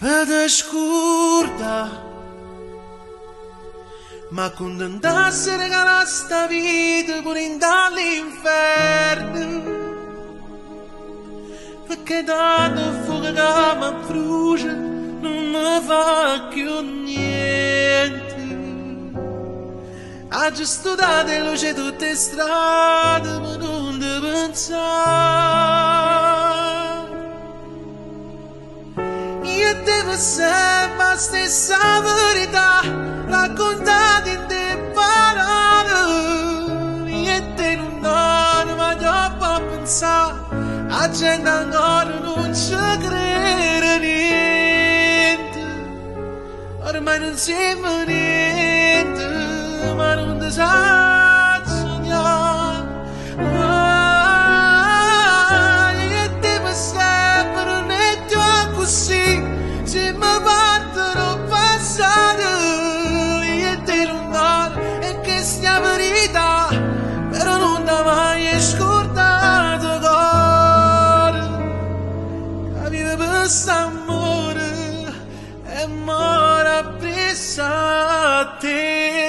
Vede scurta, ma condannasse regalare sta vita pure in dall'inferno. Perché tanto fuoco che mi brucia non mi fa più niente. Ha già studiato e luce tutte le strade, ma non ti pensare. Io devo sempre la stessa verità, raccontata in te parole. Io te non do, ma dopo a pensare, la gente ancora non ci crede niente. Ormai non sembra niente, ma non ti sa sognare. Io devo sempre non è più così, se mi partono passate. Io te non do, è che sia verità, però non ti mai scordato cuore. Capiva questo amore e mora presso a te.